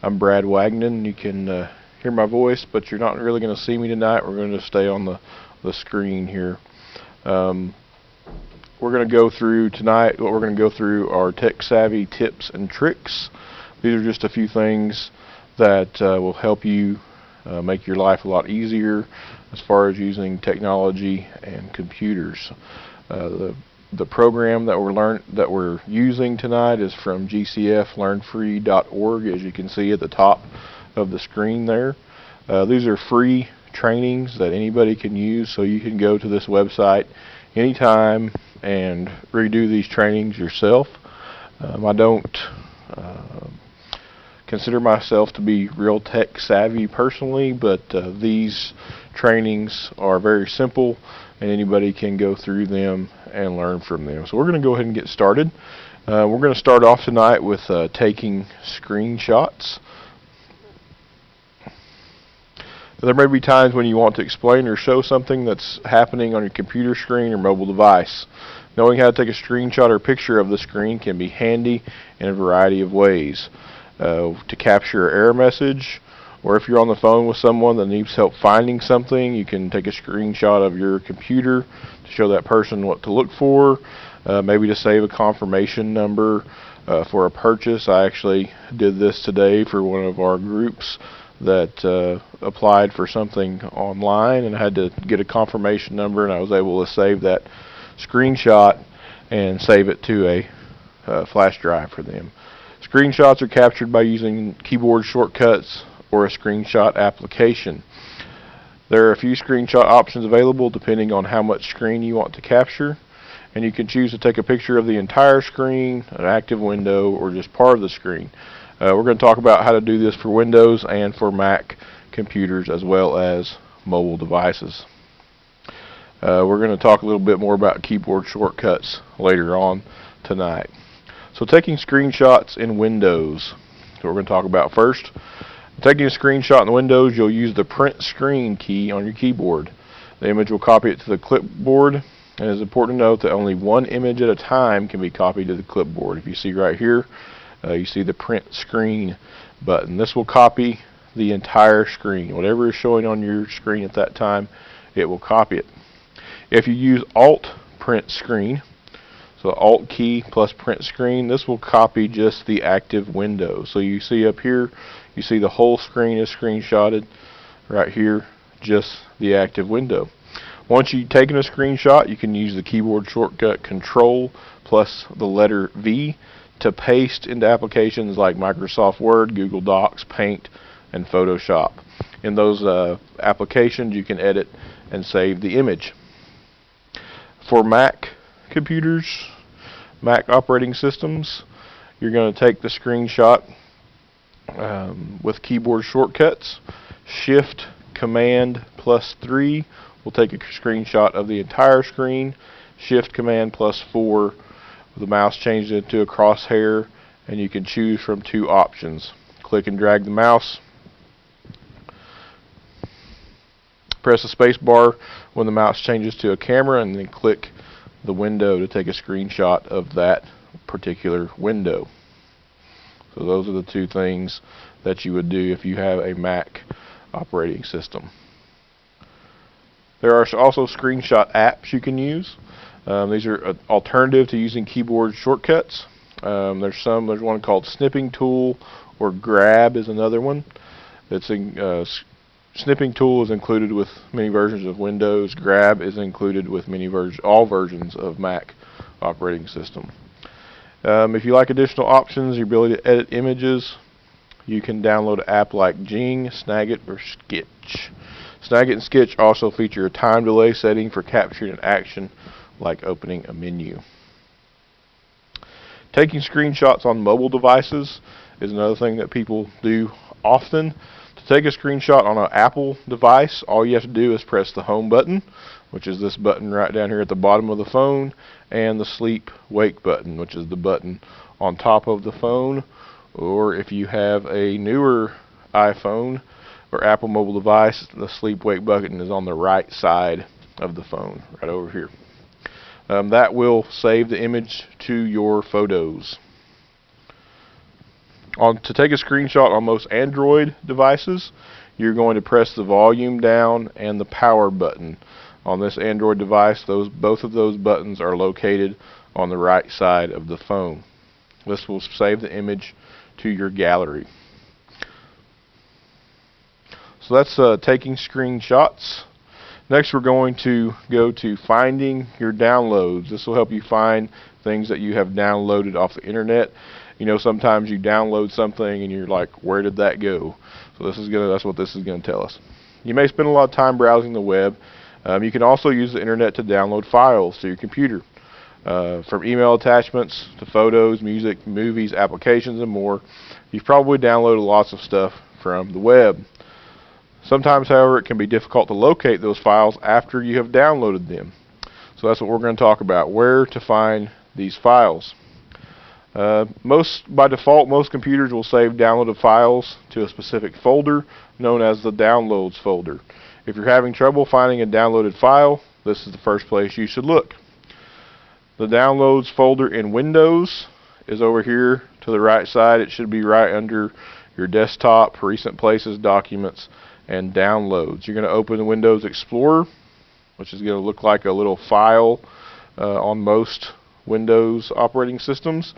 I'm Brad Wagnon. You can hear my voice, but you're not really going to see me tonight. We're going to stay on the screen here. We're going to go through tonight, what we're going to go through are tech savvy tips and tricks. These are just a few things that will help you make your life a lot easier as far as using technology and computers. The program that we're using tonight is from gcflearnfree.org, as you can see at the top of the screen there. These are free trainings that anybody can use, so you can go to this website anytime and redo these trainings yourself. I don't consider myself to be real tech savvy personally, but these trainings are very simple and anybody can go through them and learn from them. So we're going to go ahead and get started. We're going to start off tonight with taking screenshots. There may be times when you want to explain or show something that's happening on your computer screen or mobile device. Knowing how to take a screenshot or picture of the screen can be handy in a variety of ways. To capture an error message, or if you're on the phone with someone that needs help finding something, you can take a screenshot of your computer to show that person what to look for. Maybe to save a confirmation number for a purchase. I actually did this today for one of our groups that applied for something online, and I had to get a confirmation number, and I was able to save that screenshot and save it to a flash drive for them. Screenshots are captured by using keyboard shortcuts or a screenshot application. There are a few screenshot options available depending on how much screen you want to capture, and you can choose to take a picture of the entire screen, an active window, or just part of the screen. We're going to talk about how to do this for Windows and for Mac computers as well as mobile devices. We're going to talk a little bit more about keyboard shortcuts later on tonight. So taking screenshots in Windows, that's what we're going to talk about first. Taking a screenshot in Windows, you'll use the print screen key on your keyboard. The image will copy it to the clipboard, and it's important to note that only one image at a time can be copied to the clipboard. If you see right here, you see the print screen button. This will copy the entire screen. Whatever is showing on your screen at that time, it will copy it. If you use Alt print screen, so Alt key plus print screen, this will copy just the active window. So you see up here, you see the whole screen is screenshotted. Right here, just the active window. Once you've taken a screenshot, you can use the keyboard shortcut Control plus the letter V to paste into applications like Microsoft Word, Google Docs, Paint, and Photoshop. In those applications, you can edit and save the image. For Mac computers, Mac operating systems, you're going to take the screenshot with keyboard shortcuts. Shift Command plus 3 will take a screenshot of the entire screen. Shift Command plus 4, the mouse changes into a crosshair, and you can choose from two options. Click and drag the mouse. Press the space bar when the mouse changes to a camera, and then click the window to take a screenshot of that particular window. So those are the two things that you would do if you have a Mac operating system. There are also screenshot apps you can use. These are an alternative to using keyboard shortcuts. There's one called Snipping Tool, or Grab is another one. Snipping Tool is included with many versions of Windows. Grab is included with all versions of Mac operating system. If you like additional options, your ability to edit images, you can download an app like Jing, Snagit, or Sketch. Snagit and Sketch also feature a time delay setting for capturing an action like opening a menu. Taking screenshots on mobile devices is another thing that people do often. To take a screenshot on an Apple device, all you have to do is press the home button, which is this button right down here at the bottom of the phone, and the sleep wake button, which is the button on top of the phone. Or if you have a newer iPhone or Apple mobile device, the sleep wake button is on the right side of the phone, right over here. That will save the image to your photos. To take a screenshot on most Android devices, you're going to press the volume down and the power button. On this Android device, both of those buttons are located on the right side of the phone. This will save the image to your gallery. So that's taking screenshots. Next, we're going to go to finding your downloads. This will help you find things that you have downloaded off the internet. You know, sometimes you download something and you're like, where did that go? So that's what this is going to tell us. You may spend a lot of time browsing the web. You can also use the internet to download files to your computer. From email attachments to photos, music, movies, applications, and more. You've probably downloaded lots of stuff from the web. Sometimes, however, it can be difficult to locate those files after you have downloaded them. So that's what we're going to talk about, where to find these files. By default, most computers will save downloaded files to a specific folder known as the Downloads folder. If you're having trouble finding a downloaded file, this is the first place you should look. The Downloads folder in Windows is over here to the right side. It should be right under your desktop, recent places, documents, and downloads. You're going to open the Windows Explorer, which is going to look like a little file on most Windows operating systems,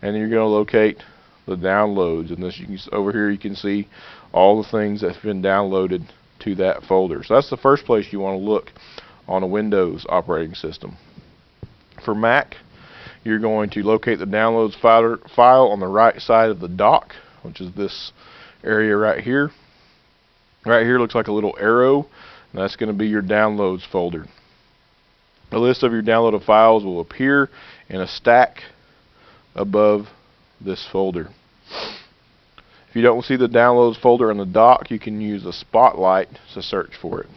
and you're going to locate the downloads. And over here you can see all the things that have been downloaded to that folder. So that's the first place you want to look on a Windows operating system. For Mac, you're going to locate the downloads file on the right side of the dock, which is this area right here. Right here looks like a little arrow, and that's going to be your downloads folder. A list of your downloaded files will appear in a stack above this folder. If you don't see the downloads folder on the dock, you can use the spotlight to search for it.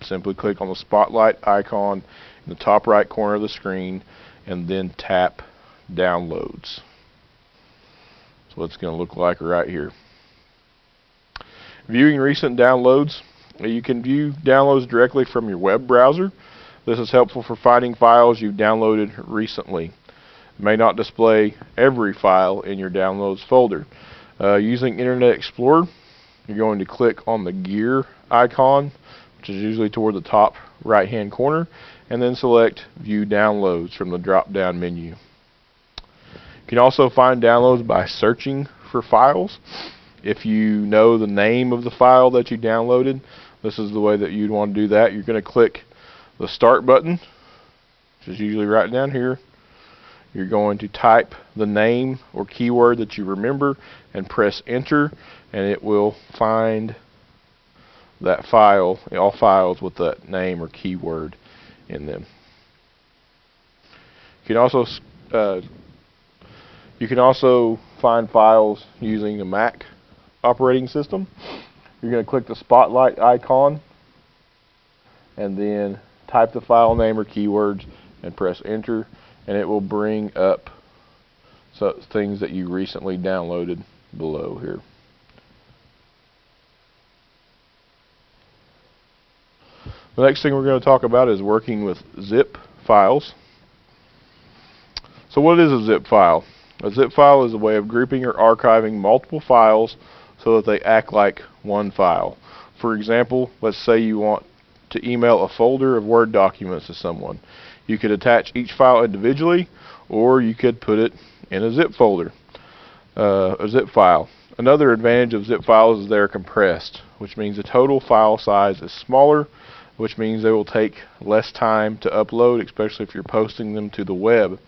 Simply click on the spotlight icon in the top right corner of the screen and then tap downloads. That's what it's going to look like right here. Viewing recent downloads. You can view downloads directly from your web browser. This is helpful for finding files you've downloaded recently. It may not display every file in your downloads folder. Using Internet Explorer, you're going to click on the gear icon, which is usually toward the top right hand corner, and then select View Downloads from the drop down menu. You can also find downloads by searching for files. If you know the name of the file that you downloaded, this is the way that you'd want to do that. You're going to click the Start button, which is usually right down here. You're going to type the name or keyword that you remember and press Enter, and it will find that file, all files with that name or keyword in them. You can also find files using the Mac operating system. You're going to click the spotlight icon and then type the file name or keywords and press Enter, and it will bring up things that you recently downloaded below here. The next thing we're going to talk about is working with zip files. So what is a zip file? A zip file is a way of grouping or archiving multiple files so that they act like one file. For example, let's say you want to email a folder of Word documents to someone. You could attach each file individually, or you could put it in a zip folder, a zip file. Another advantage of zip files is they're compressed, which means the total file size is smaller, which means they will take less time to upload, especially if you're posting them to the web.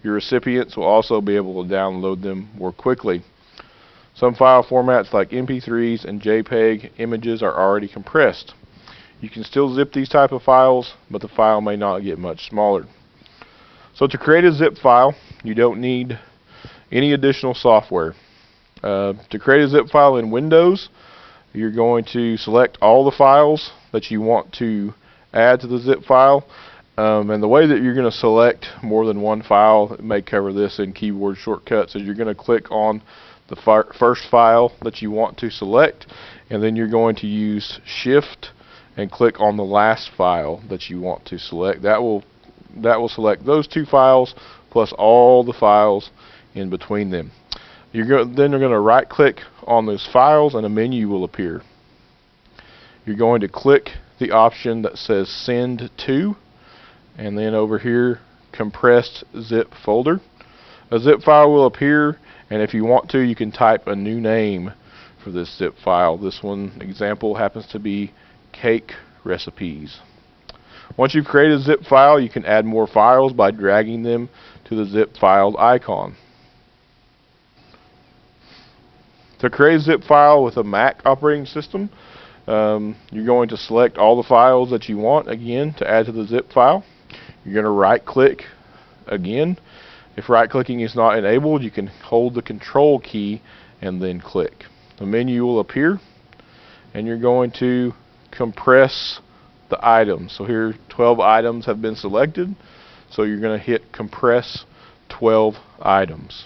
Your recipients will also be able to download them more quickly. Some file formats like MP3s and JPEG images are already compressed. You can still zip these type of files, but the file may not get much smaller. So to create a zip file, you don't need any additional software. To create a zip file in Windows, you're going to select all the files that you want to add to the zip file. And the way that you're going to select more than one file, it may cover this in keyboard shortcuts, is you're going to click on the first file that you want to select, and then you're going to use Shift and click on the last file that you want to select. That will select those two files plus all the files in between them. Then you're going to right click on those files and a menu will appear. You're going to click the option that says send to, and then over here compressed zip folder. A zip file will appear, and if you want to, you can type a new name for this zip file. This one example happens to be cake recipes. Once you've created a zip file, you can add more files by dragging them to the zip filed icon. To create a zip file with a Mac operating system, you're going to select all the files that you want again to add to the zip file. You're going to right click again. If right clicking is not enabled, you can hold the control key and then click. The menu will appear, and you're going to compress the items. So here 12 items have been selected, so you're going to hit compress 12 items.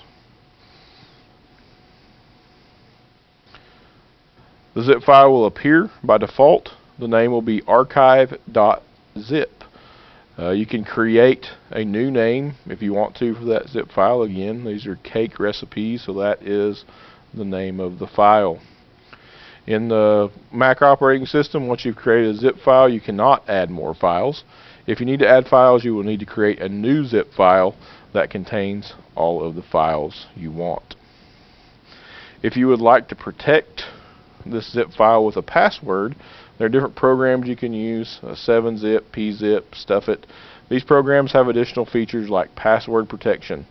The zip file will appear by default. The name will be archive.zip. You can create a new name if you want to for that zip file. Again, these are cake recipes, so that is the name of the file. In the Mac operating system, once you've created a zip file, you cannot add more files. If you need to add files, you will need to create a new zip file that contains all of the files you want. If you would like to protect this zip file with a password, there are different programs you can use, 7-zip, pzip, stuffit. These programs have additional features like password protection.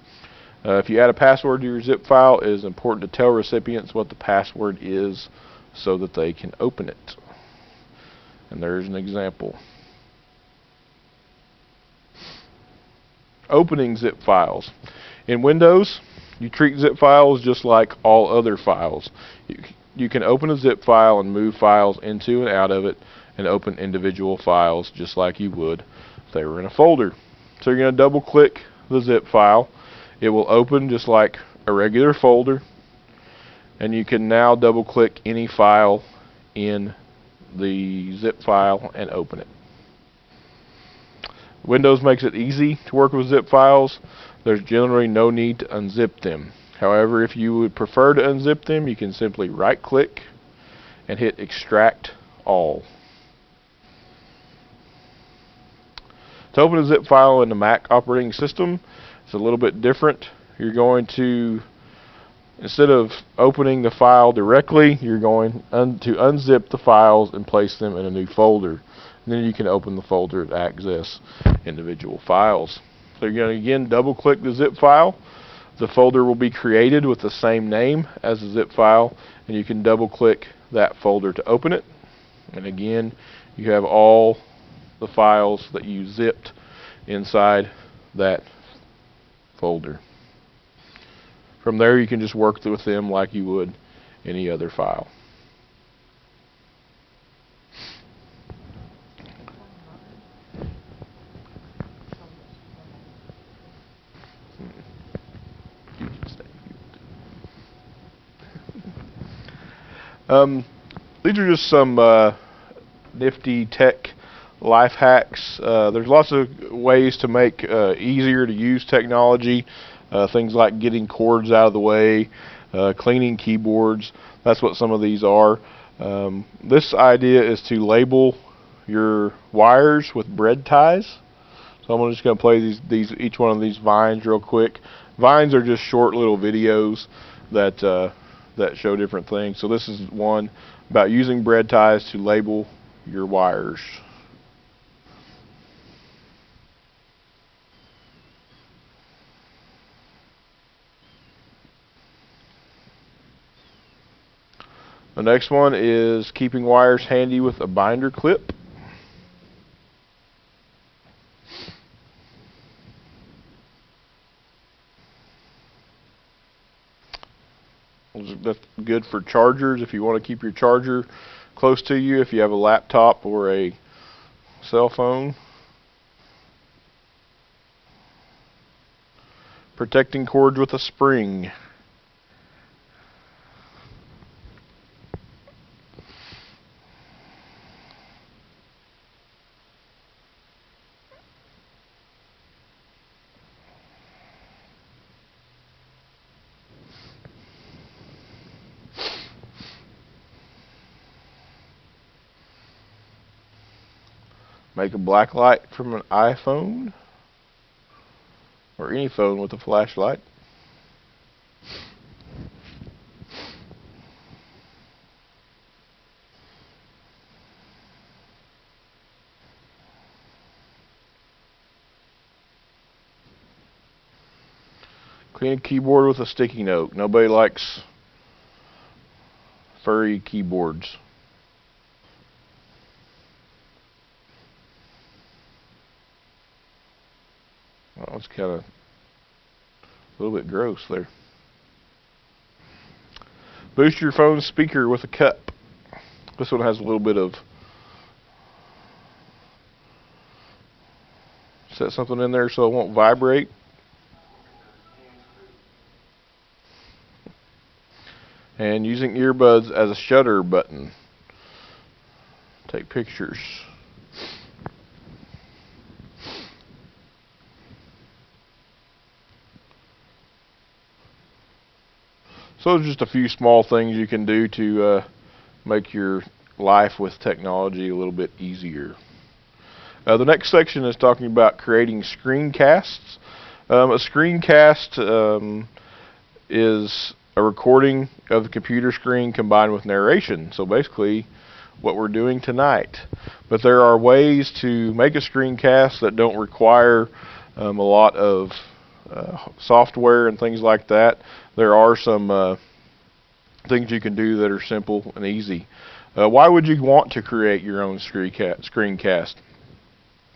If you add a password to your zip file, it is important to tell recipients what the password is so that they can open it. And there's an example. Opening zip files. In Windows, you treat zip files just like all other files. You can open a zip file and move files into and out of it and open individual files just like you would if they were in a folder. So you're going to double click the zip file. It will open just like a regular folder, and you can now double click any file in the zip file and open it. Windows makes it easy to work with zip files. There's generally no need to unzip them. However, if you would prefer to unzip them, you can simply right click and hit extract all. To open a zip file in the Mac operating system, it's a little bit different. You're going to, instead of opening the file directly, you're going to unzip the files and place them in a new folder. And then you can open the folder to access individual files. So you're going to again double click the zip file. The folder will be created with the same name as the zip file, and you can double click that folder to open it. And again, you have all the files that you zipped inside that folder. From there, you can just work with them like you would any other file. These are just some nifty tech life hacks. There's lots of ways to make easier to use technology. Things like getting cords out of the way, cleaning keyboards. That's what some of these are. This idea is to label your wires with bread ties. So I'm just going to play each one of these vines real quick. Vines are just short little videos that show different things. So this is one about using bread ties to label your wires. The next one is keeping wires handy with a binder clip. That's good for chargers if you want to keep your charger close to you, if you have a laptop or a cell phone. Protecting cords with a spring. Make a black light from an iPhone or any phone with a flashlight. Clean a keyboard with a sticky note. Nobody likes furry keyboards. That was kind of a little bit gross there. Boost your phone's speaker with a cup. This one has a little bit of, set something in there so it won't vibrate. And using earbuds as a shutter button. Take pictures. So there's just a few small things you can do to make your life with technology a little bit easier. The next section is talking about creating screencasts. A screencast is a recording of the computer screen combined with narration. So basically what we're doing tonight. But there are ways to make a screencast that don't require a lot of software and things like that. There are some things you can do that are simple and easy. Why would you want to create your own screencast?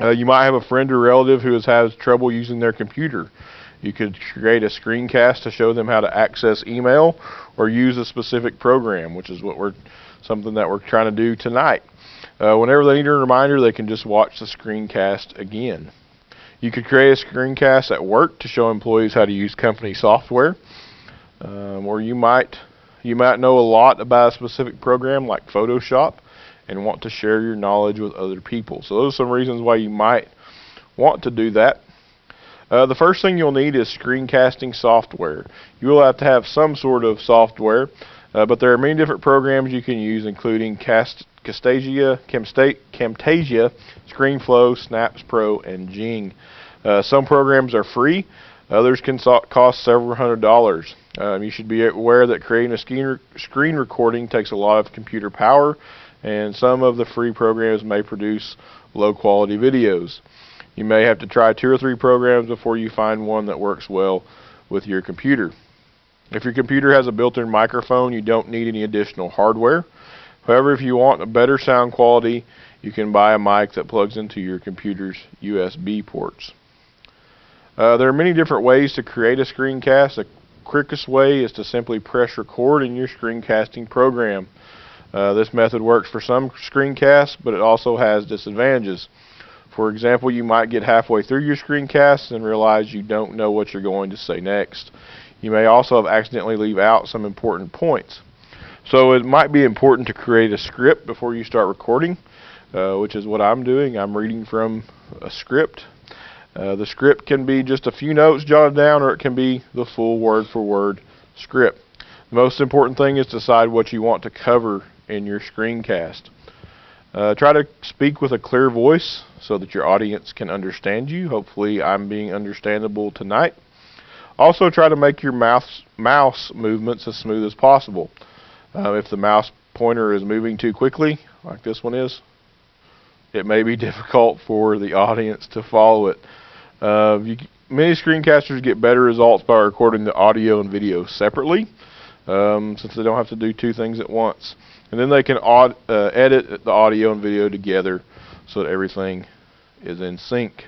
You might have a friend or relative who has trouble using their computer. You could create a screencast to show them how to access email or use a specific program, which is something that we're trying to do tonight. Whenever they need a reminder, they can just watch the screencast again. You could create a screencast at work to show employees how to use company software. Or you might know a lot about a specific program like Photoshop and want to share your knowledge with other people. So those are some reasons why you might want to do that. The first thing you'll need is screencasting software. You will have to have some sort of software, but there are many different programs you can use, including Camtasia, ScreenFlow, Snaps Pro, and Jing. Some programs are free. Others can cost several $100s. You should be aware that creating a screen recording takes a lot of computer power, and some of the free programs may produce low quality videos. You may have to try 2 or 3 programs before you find one that works well with your computer. If your computer has a built-in microphone, you don't need any additional hardware. However, if you want a better sound quality, you can buy a mic that plugs into your computer's USB ports. There are many different ways to create a screencast. The quickest way is to simply press record in your screencasting program. This method works for some screencasts, but it also has disadvantages. For example, you might get halfway through your screencast and realize you don't know what you're going to say next. You may also have accidentally leave out some important points. So it might be important to create a script before you start recording, which is what I'm doing. I'm reading from a script. The script can be just a few notes jotted down, or it can be the full word-for-word script. The most important thing is to decide what you want to cover in your screencast. Try to speak with a clear voice so that your audience can understand you. Hopefully I'm being understandable tonight. Also try to make your mouse movements as smooth as possible. If the mouse pointer is moving too quickly, like this one is, it may be difficult for the audience to follow it. Many screencasters get better results by recording the audio and video separately, since they don't have to do 2 things at once. And then they can edit the audio and video together so that everything is in sync.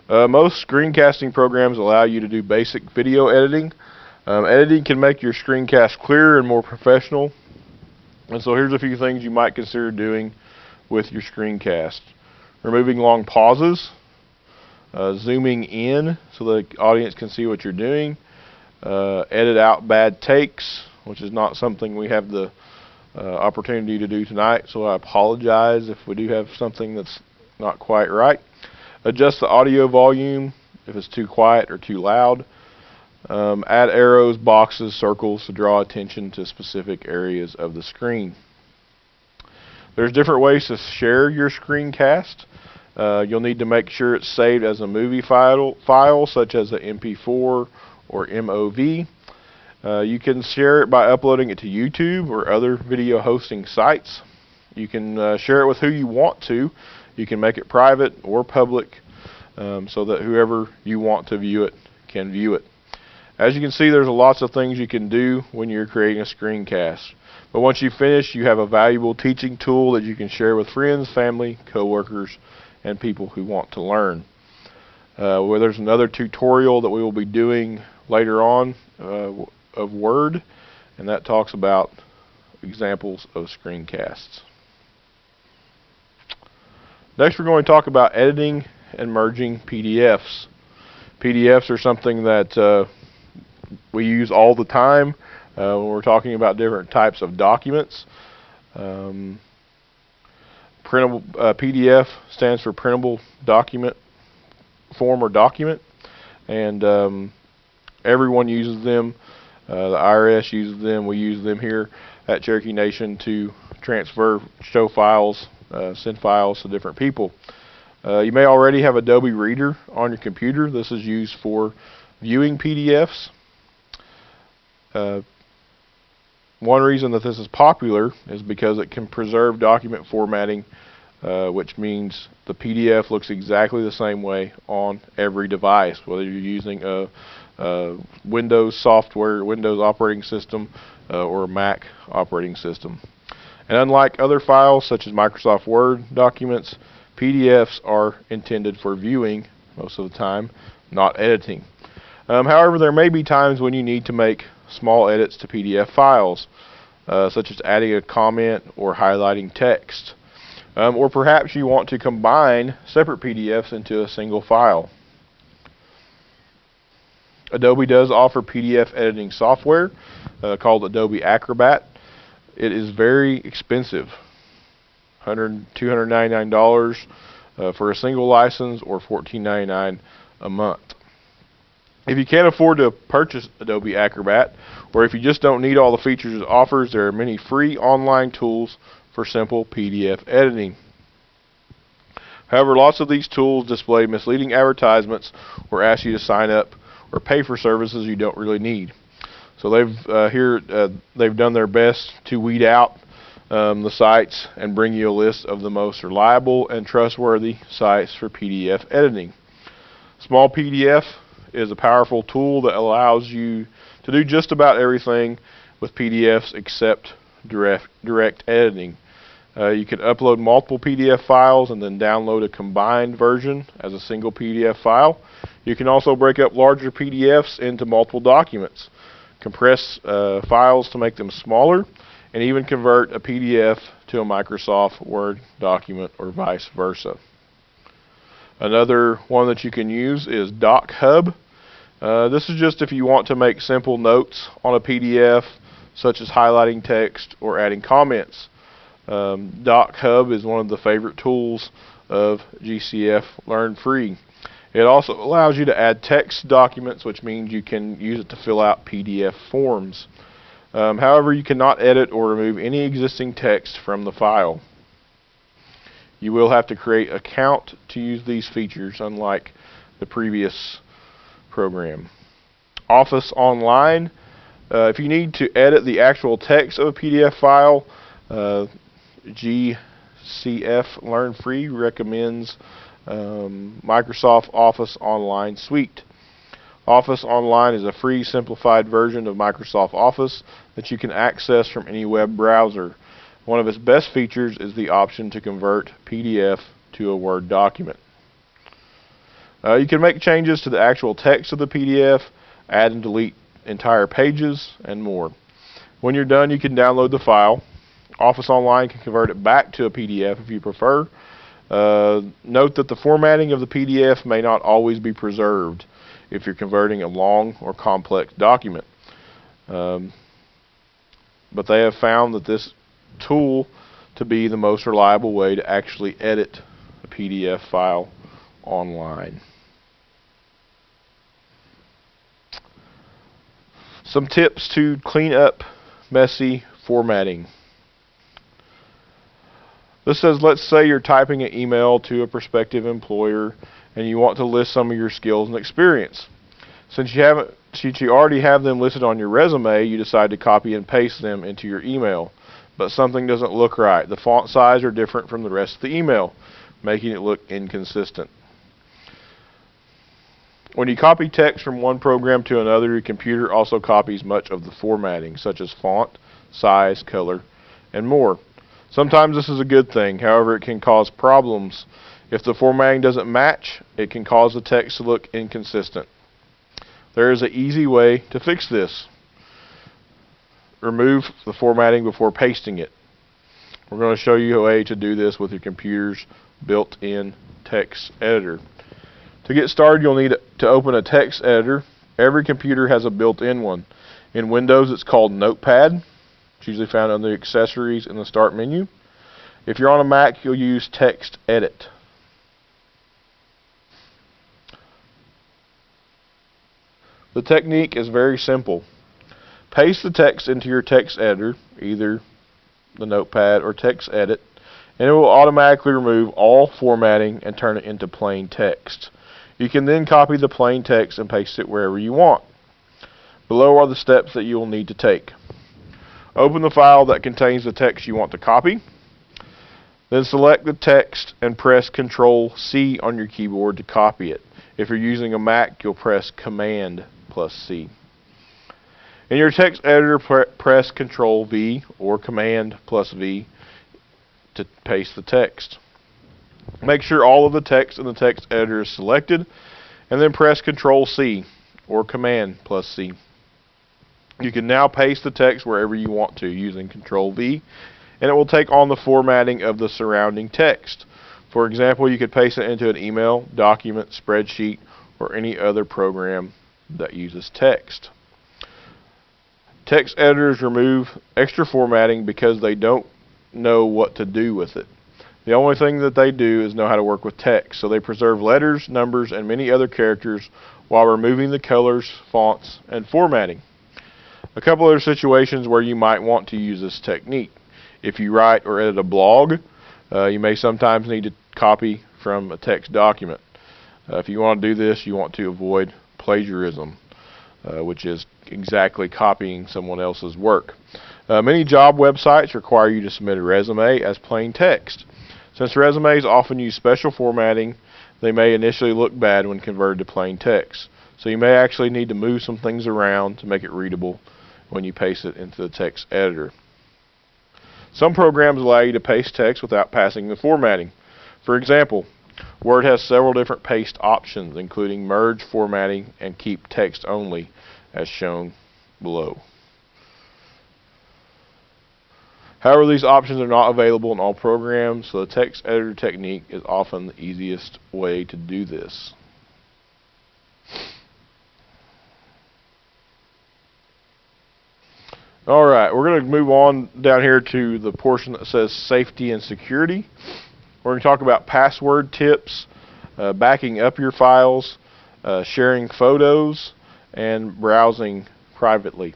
Most screencasting programs allow you to do basic video editing. Editing can make your screencast clearer and more professional. And so here's a few things you might consider doing with your screencast. Removing long pauses, zooming in so the audience can see what you're doing, edit out bad takes, which is not something we have the opportunity to do tonight, so I apologize if we do have something that's not quite right. Adjust the audio volume if it's too quiet or too loud. Add arrows, boxes, circles to draw attention to specific areas of the screen. There's different ways to share your screencast. You'll need to make sure it's saved as a movie file such as an MP4 or MOV. You can share it by uploading it to YouTube or other video hosting sites. You can share it with who you want to. You can make it private or public so that whoever you want to view it can view it. As you can see, there's lots of things you can do when you're creating a screencast. But once you finish, you have a valuable teaching tool that you can share with friends, family, coworkers, and people who want to learn. Where there's another tutorial that we will be doing later on of Word, and that talks about examples of screencasts. Next, we're going to talk about editing and merging PDFs. PDFs are something that we use all the time when we're talking about different types of documents. Printable PDF stands for printable document form or document, and everyone uses them. The IRS uses them. We use them here at Cherokee Nation to transfer, show files, send files to different people. You may already have Adobe Reader on your computer. This is used for viewing PDFs. One reason that this is popular is because it can preserve document formatting, which means the PDF looks exactly the same way on every device, whether you're using a Windows software, Windows operating system, or a Mac operating system. And unlike other files such as Microsoft Word documents, PDFs are intended for viewing most of the time, not editing. However, there may be times when you need to make small edits to PDF files, such as adding a comment or highlighting text. Or perhaps you want to combine separate PDFs into a single file. Adobe does offer PDF editing software called Adobe Acrobat. It is very expensive, $299 for a single license, or $14.99 a month. If you can't afford to purchase Adobe Acrobat, or if you just don't need all the features it offers, there are many free online tools for simple PDF editing. However, lots of these tools display misleading advertisements or ask you to sign up or pay for services you don't really need. So they've done their best to weed out the sites and bring you a list of the most reliable and trustworthy sites for PDF editing. Small PDF is a powerful tool that allows you to do just about everything with PDFs except direct editing. You can upload multiple PDF files and then download a combined version as a single PDF file. You can also break up larger PDFs into multiple documents, compress files to make them smaller, and even convert a PDF to a Microsoft Word document or vice versa. Another one that you can use is DocHub. This is just if you want to make simple notes on a PDF, such as highlighting text or adding comments. DocHub is one of the favorite tools of GCF Learn Free. It also allows you to add text documents, which means you can use it to fill out PDF forms. However, you cannot edit or remove any existing text from the file. You will have to create an account to use these features, unlike the previous program. Office Online. If you need to edit the actual text of a PDF file, GCF Learn Free recommends Microsoft Office Online Suite. Office Online is a free simplified version of Microsoft Office that you can access from any web browser. One of its best features is the option to convert PDF to a Word document. You can make changes to the actual text of the PDF, add and delete entire pages, and more. When you're done, you can download the file. Office Online can convert it back to a PDF if you prefer. Note that the formatting of the PDF may not always be preserved if you're converting a long or complex document. But they have found that this tool to be the most reliable way to actually edit a PDF file online. Some tips to clean up messy formatting. This says, let's say you're typing an email to a prospective employer and you want to list some of your skills and experience. Since you already have them listed on your resume, you decide to copy and paste them into your email. But something doesn't look right. The font size are different from the rest of the email, making it look inconsistent. When you copy text from one program to another, your computer also copies much of the formatting, such as font, size, color, and more. Sometimes this is a good thing. However, it can cause problems. If the formatting doesn't match, it can cause the text to look inconsistent. There is an easy way to fix this. Remove the formatting before pasting it. We're going to show you a way to do this with your computer's built-in text editor. To get started, you'll need to open a text editor. Every computer has a built-in one. In Windows, it's called Notepad. It's usually found under Accessories in the Start menu. If you're on a Mac, you'll use Text Edit. The technique is very simple. Paste the text into your text editor, either the Notepad or Text Edit, and it will automatically remove all formatting and turn it into plain text. You can then copy the plain text and paste it wherever you want. Below are the steps that you will need to take. Open the file that contains the text you want to copy. Then select the text and press Ctrl-C on your keyboard to copy it. If you're using a Mac, you'll press Command+C. In your text editor, press Ctrl-V or Command+V to paste the text. Make sure all of the text in the text editor is selected, and then press Ctrl-C or Command+C. You can now paste the text wherever you want to using Ctrl-V, and it will take on the formatting of the surrounding text. For example, you could paste it into an email, document, spreadsheet, or any other program that uses text. Text editors remove extra formatting because they don't know what to do with it. The only thing that they do is know how to work with text, so they preserve letters, numbers, and many other characters while removing the colors, fonts, and formatting. A couple other situations where you might want to use this technique. If you write or edit a blog, you may sometimes need to copy from a text document. If you want to do this, you want to avoid plagiarism, which is exactly copying someone else's work. Many job websites require you to submit a resume as plain text. Since resumes often use special formatting, they may initially look bad when converted to plain text. So you may actually need to move some things around to make it readable when you paste it into the text editor. Some programs allow you to paste text without passing the formatting. For example, Word has several different paste options, including merge formatting and keep text only, as shown below. However, these options are not available in all programs, so the text editor technique is often the easiest way to do this. Alright, we're going to move on down here to the portion that says safety and security. We're going to talk about password tips, backing up your files, sharing photos, and browsing privately.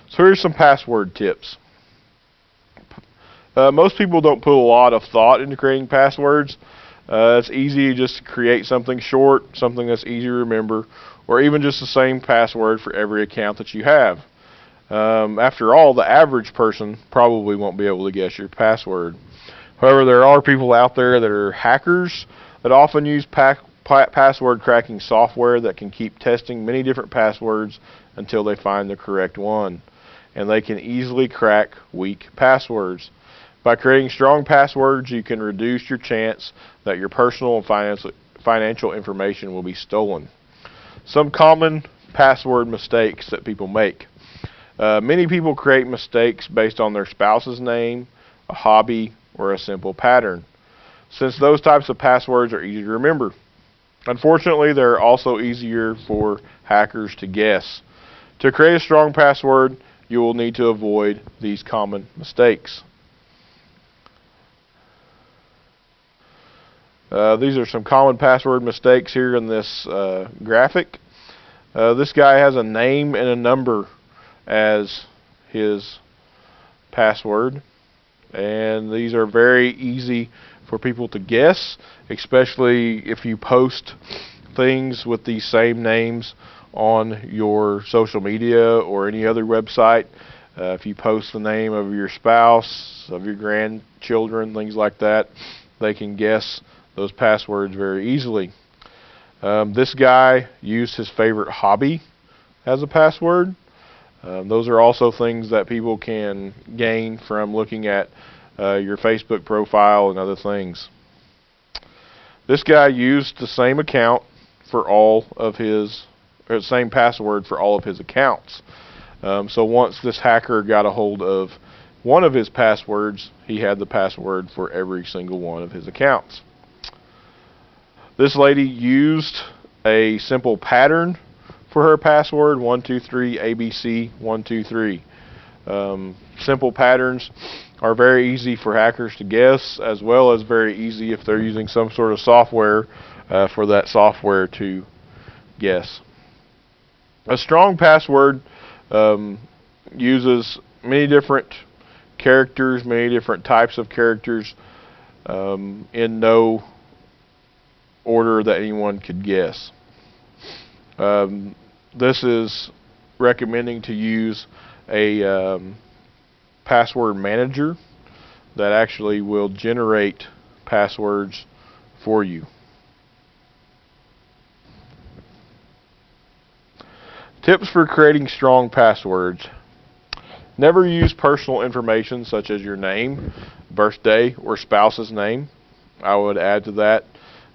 So here's some password tips. Most people don't put a lot of thought into creating passwords. It's easy just to create something short, something that's easy to remember, or even just the same password for every account that you have. After all, the average person probably won't be able to guess your password. However, there are people out there that are hackers that often use password cracking software that can keep testing many different passwords until they find the correct one. And they can easily crack weak passwords. By creating strong passwords, you can reduce your chance that your personal and financial information will be stolen. Some common password mistakes that people make. Many people create mistakes based on their spouse's name, a hobby, or a simple pattern, since those types of passwords are easy to remember. Unfortunately, they're also easier for hackers to guess. To create a strong password, you will need to avoid these common mistakes. These are some common password mistakes here in this graphic. This guy has a name and a number as his password, and these are very easy for people to guess, especially if you post things with these same names on your social media or any other website. If you post the name of your spouse, of your grandchildren, things like that, they can guess those passwords very easily. This guy used his favorite hobby as a password. Those are also things that people can gain from looking at your Facebook profile and other things. This guy used the same account for all of his, or the same password for all of his accounts. So once this hacker got a hold of one of his passwords, he had the password for every single one of his accounts. This lady used a simple pattern for her password, 123 ABC 123. Simple patterns are very easy for hackers to guess, as well as very easy if they're using some sort of software for that software to guess. A strong password uses many different characters, many different types of characters, in no order that anyone could guess. This is recommending to use a password manager that actually will generate passwords for you. Tips for creating strong passwords. Never use personal information such as your name, birthday, or spouse's name. I would add to that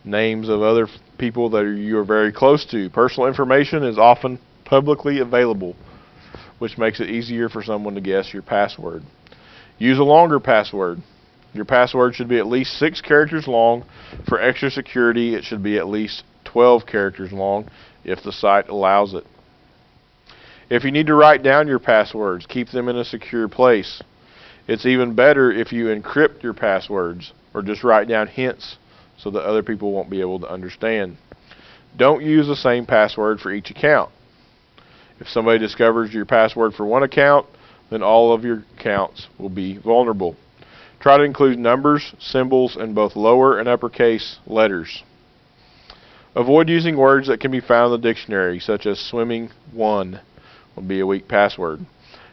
names of other people that you are very close to. Personal information is often publicly available, which makes it easier for someone to guess your password. Use a longer password. Your password should be at least 6 characters long. For extra security, it should be at least 12 characters long if the site allows it. If you need to write down your passwords, keep them in a secure place. It's even better if you encrypt your passwords or just write down hints so that other people won't be able to understand. Don't use the same password for each account. If somebody discovers your password for one account, then all of your accounts will be vulnerable. Try to include numbers, symbols, and both lower and uppercase letters. Avoid using words that can be found in the dictionary, such as swimming 1 would be a weak password.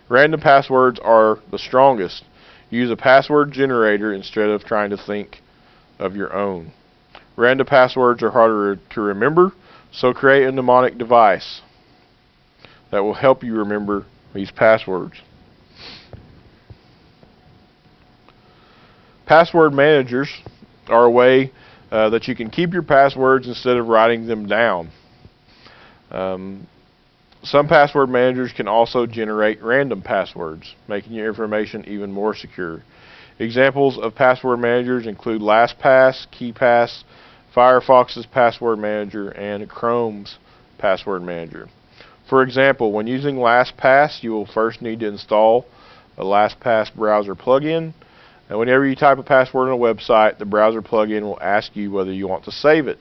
Random passwords are the strongest. Use a password generator instead of trying to think of your own. Random passwords are harder to remember, so create a mnemonic device that will help you remember these passwords. Password managers are a way that you can keep your passwords instead of writing them down. Some password managers can also generate random passwords, making your information even more secure. Examples of password managers include LastPass, KeePass, Firefox's password manager, and Chrome's password manager. For example, when using LastPass, you will first need to install a LastPass browser plugin. And whenever you type a password on a website, the browser plugin will ask you whether you want to save it.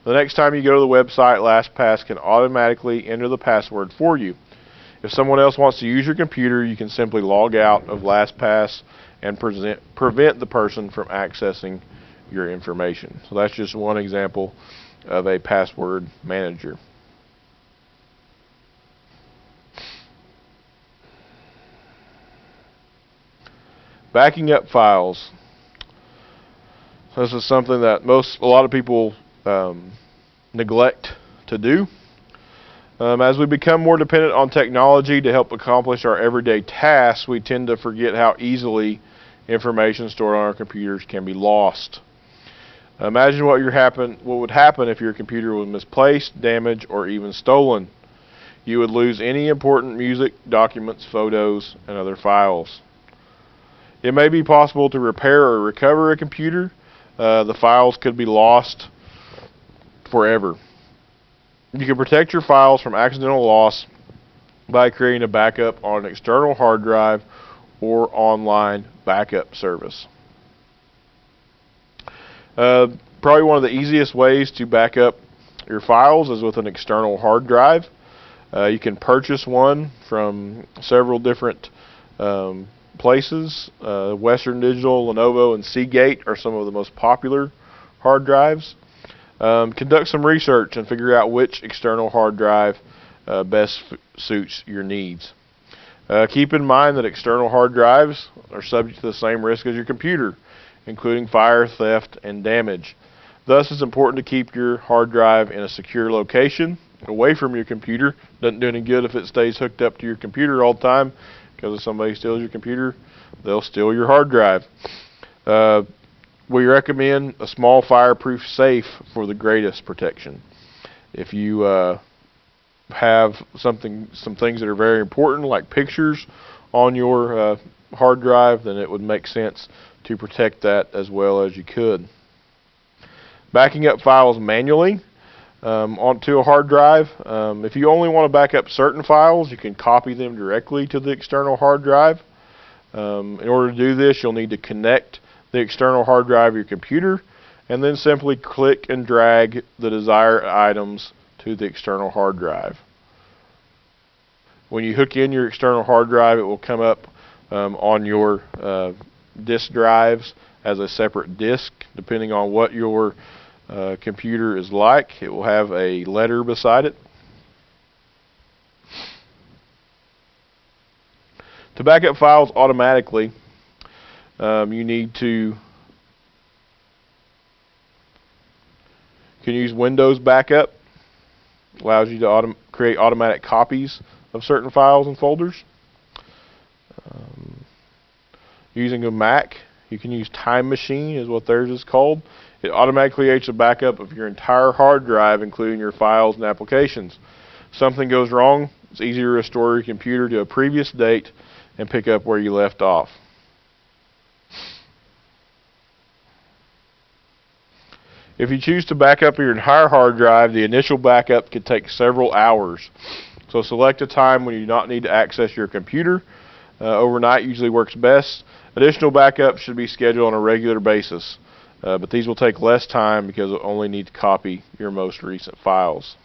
The next time you go to the website, LastPass can automatically enter the password for you. If someone else wants to use your computer, you can simply log out of LastPass and prevent the person from accessing your information. So that's just one example of a password manager. Backing up files. This is something that a lot of people neglect to do. As we become more dependent on technology to help accomplish our everyday tasks, we tend to forget how easily information stored on our computers can be lost. Imagine what would happen if your computer was misplaced, damaged, or even stolen. You would lose any important music, documents, photos, and other files. It may be possible to repair or recover a computer. The files could be lost forever. You can protect your files from accidental loss by creating a backup on an external hard drive or online backup service. Probably one of the easiest ways to back up your files is with an external hard drive. You can purchase one from several different places. Western Digital, Lenovo, and Seagate are some of the most popular hard drives. Conduct some research and figure out which external hard drive best suits your needs. Keep in mind that external hard drives are subject to the same risk as your computer, including fire, theft, and damage. Thus, it's important to keep your hard drive in a secure location, away from your computer. Doesn't do any good if it stays hooked up to your computer all the time, because if somebody steals your computer, they'll steal your hard drive. We recommend a small fireproof safe for the greatest protection. If you have some things that are very important, like pictures on your hard drive, then it would make sense to protect that as well as you could. Backing up files manually onto a hard drive. If you only want to back up certain files, you can copy them directly to the external hard drive. In order to do this, you'll need to connect the external hard drive to your computer, and then simply click and drag the desired items to the external hard drive. When you hook in your external hard drive, it will come up on your disk drives as a separate disk, depending on what your computer is like. It will have a letter beside it. To back up files automatically, you can use Windows Backup. Allows you to create automatic copies of certain files and folders. Using a Mac, you can use Time Machine, is what theirs is called. It automatically creates a backup of your entire hard drive, including your files and applications. If something goes wrong, it's easy to restore your computer to a previous date and pick up where you left off. If you choose to back up your entire hard drive, the initial backup could take several hours. So select a time when you do not need to access your computer. Overnight usually works best. Additional backups should be scheduled on a regular basis, but these will take less time because you'll only need to copy your most recent files.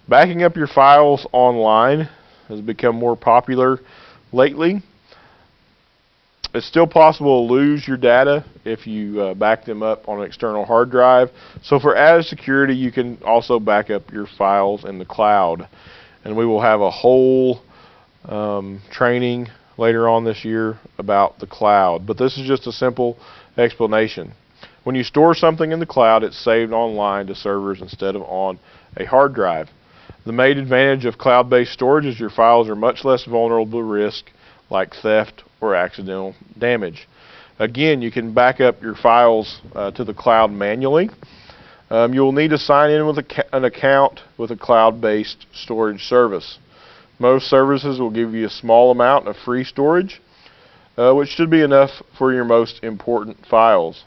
Backing up your files online has become more popular lately. It's still possible to lose your data if you back them up on an external hard drive. So for added security, you can also back up your files in the cloud. And we will have a whole training later on this year about the cloud. But this is just a simple explanation. When you store something in the cloud, it's saved online to servers instead of on a hard drive. The main advantage of cloud-based storage is your files are much less vulnerable to risk like theft or accidental damage. Again, you can back up your files to the cloud manually. You'll need to sign in with an account with a cloud-based storage service. Most services will give you a small amount of free storage, which should be enough for your most important files.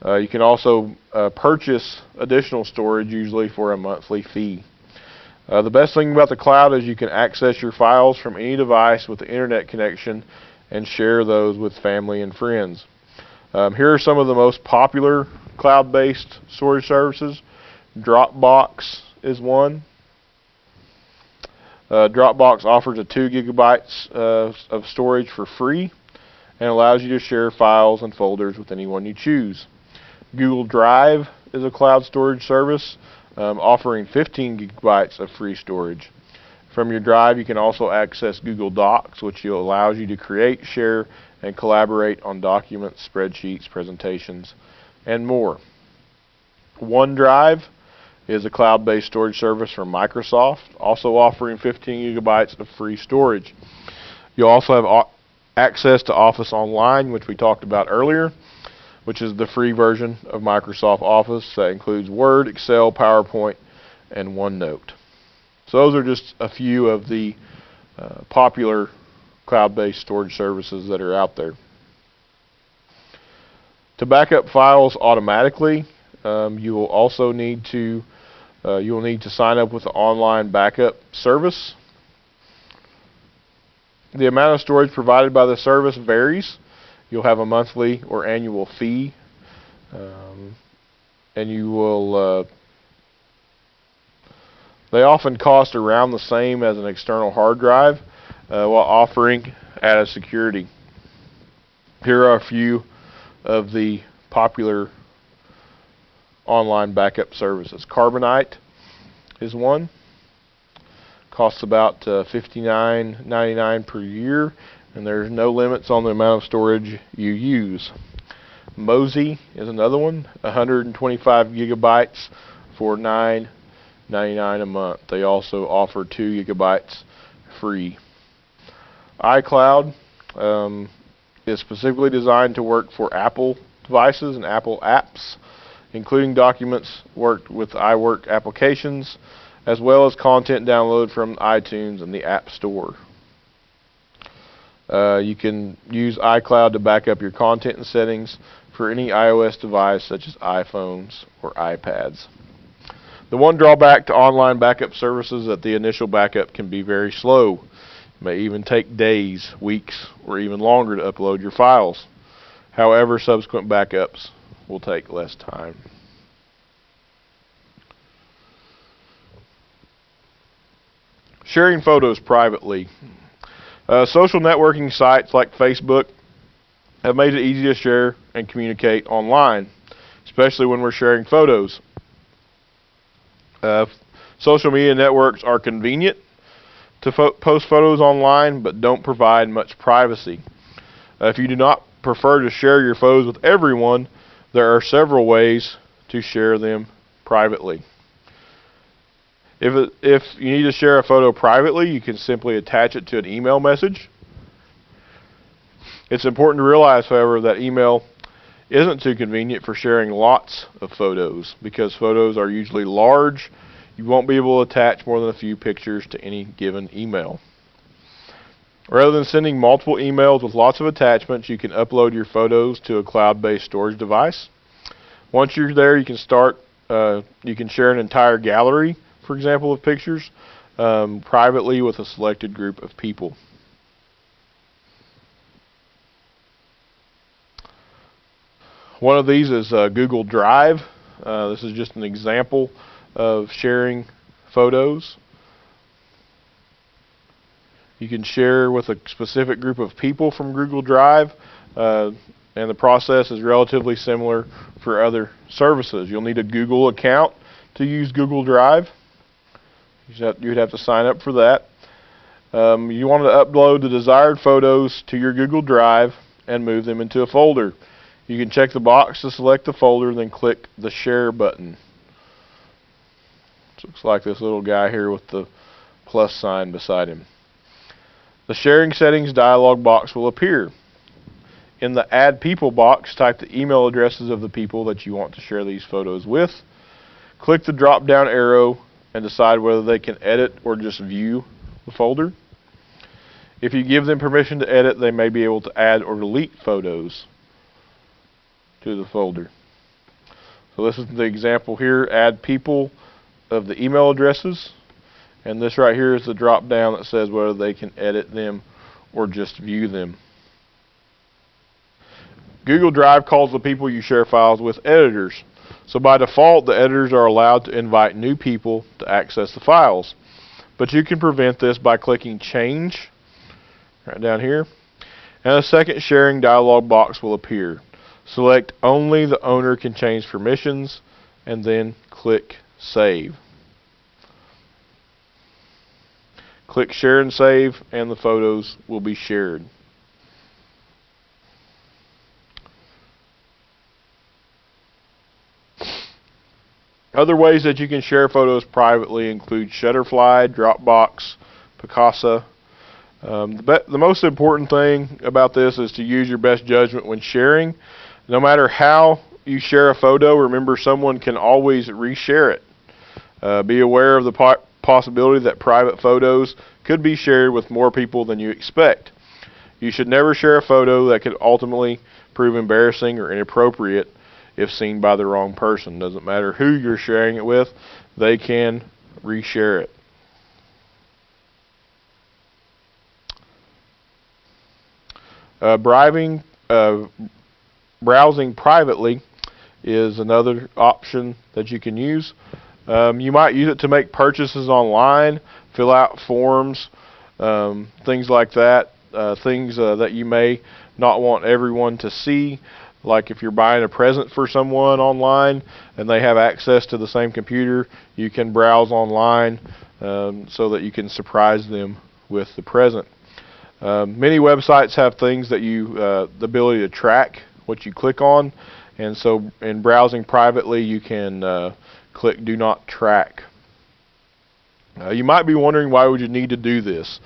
You can also purchase additional storage, usually for a monthly fee. The best thing about the cloud is you can access your files from any device with the internet connection and share those with family and friends. Here are some of the most popular cloud-based storage services. Dropbox is one. Dropbox offers a 2 gigabytes of storage for free and allows you to share files and folders with anyone you choose. Google Drive is a cloud storage service offering 15 gigabytes of free storage. From your drive, you can also access Google Docs, which allows you to create, share, and collaborate on documents, spreadsheets, presentations, and more. OneDrive is a cloud-based storage service from Microsoft, also offering 15 gigabytes of free storage. You'll also have access to Office Online, which we talked about earlier, which is the free version of Microsoft Office that includes Word, Excel, PowerPoint, and OneNote. So those are just a few of the popular cloud-based storage services that are out there. To back up files automatically, you will also need to sign up with the online backup service. The amount of storage provided by the service varies. You'll have a monthly or annual fee, and you will. They often cost around the same as an external hard drive. while offering added security. Here are a few of the popular online backup services. Carbonite is one. Costs about $59.99 per year, and there's no limits on the amount of storage you use. Mosey is another one, 125 gigabytes for $9.99 a month. They also offer 2 gigabytes free. iCloud is specifically designed to work for Apple devices and Apple apps, including documents worked with iWork applications, as well as content downloaded from iTunes and the App Store. You can use iCloud to back up your content and settings for any iOS device such as iPhones or iPads. The one drawback to online backup services is that the initial backup can be very slow. It may even take days, weeks, or even longer to upload your files. However, subsequent backups will take less time. Sharing photos privately. Social networking sites like Facebook have made it easy to share and communicate online, especially when we're sharing photos. Social media networks are convenient to post photos online, but don't provide much privacy. If you do not prefer to share your photos with everyone, there are several ways to share them privately. If you need to share a photo privately, you can simply attach it to an email message. It's important to realize, however, that email isn't too convenient for sharing lots of photos, because photos are usually large. You won't be able to attach more than a few pictures to any given email. Rather than sending multiple emails with lots of attachments, you can upload your photos to a cloud-based storage device. Once you're there, you can share an entire gallery, for example, of pictures privately with a selected group of people. One of these is Google Drive. This is just an example of sharing photos. You can share with a specific group of people from Google Drive, and the process is relatively similar for other services. You'll need a Google account to use Google Drive. You'd have to sign up for that. You want to upload the desired photos to your Google Drive and move them into a folder. You can check the box to select the folder, then click the Share button. It looks like this little guy here with the plus sign beside him. The Sharing Settings dialog box will appear. In the Add People box, type the email addresses of the people that you want to share these photos with. Click the drop-down arrow and decide whether they can edit or just view the folder. If you give them permission to edit, they may be able to add or delete photos to the folder. So this is the example here, add people of the email addresses, and this right here is the drop down that says whether they can edit them or just view them. Google Drive calls the people you share files with editors. So by default, the editors are allowed to invite new people to access the files. But you can prevent this by clicking Change right down here, and a second sharing dialog box will appear. Select Only the owner can change permissions, and then click Save. Click Share and Save, and the photos will be shared. Other ways that you can share photos privately include Shutterfly, Dropbox, Picasa. The most important thing about this is to use your best judgment when sharing. No matter how you share a photo, remember someone can always reshare it. Be aware of the possibility that private photos could be shared with more people than you expect. You should never share a photo that could ultimately prove embarrassing or inappropriate if seen by the wrong person. Doesn't matter who you're sharing it with, they can reshare it. Browsing privately is another option that you can use. You might use it to make purchases online, fill out forms, things like that, things that you may not want everyone to see. Like if you're buying a present for someone online and they have access to the same computer, you can browse online so that you can surprise them with the present. Many websites have things that the ability to track what you click on, and so in browsing privately you can click Do Not Track. You might be wondering, why would you need to do this?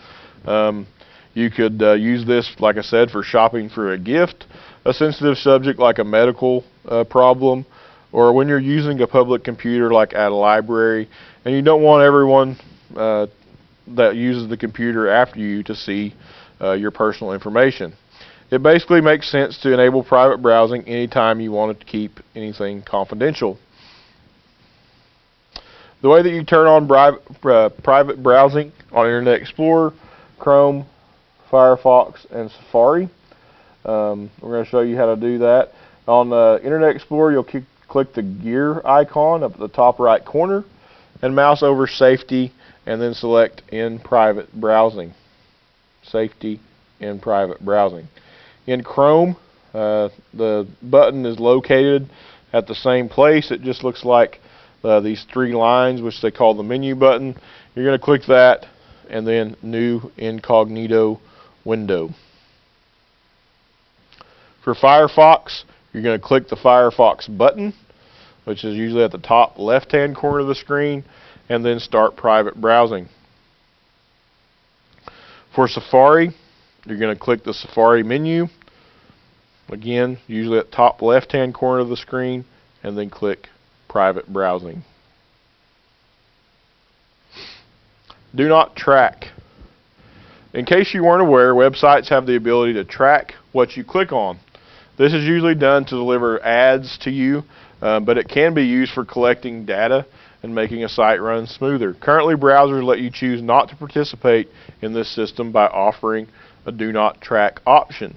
You could use this, like I said, for shopping for a gift, a sensitive subject like a medical problem, or when you're using a public computer like at a library and you don't want everyone that uses the computer after you to see your personal information. It basically makes sense to enable private browsing anytime you want to keep anything confidential. The way that you turn on private browsing on Internet Explorer, Chrome, Firefox, and Safari. We're going to show you how to do that. On Internet Explorer, you'll click the gear icon up at the top right corner and mouse over Safety and then select In Private Browsing. Safety in Private Browsing. In Chrome, the button is located at the same place. It just looks like these three lines, which they call the menu button. You're going to click that and then New Incognito Window. For Firefox, you're going to click the Firefox button, which is usually at the top left-hand corner of the screen, and then Start Private Browsing. For Safari, you're going to click the Safari menu, again, usually at the top left-hand corner of the screen, and then click Private Browsing. Do not track. In case you weren't aware, websites have the ability to track what you click on. This is usually done to deliver ads to you, but it can be used for collecting data and making a site run smoother. Currently, browsers let you choose not to participate in this system by offering a Do Not Track option.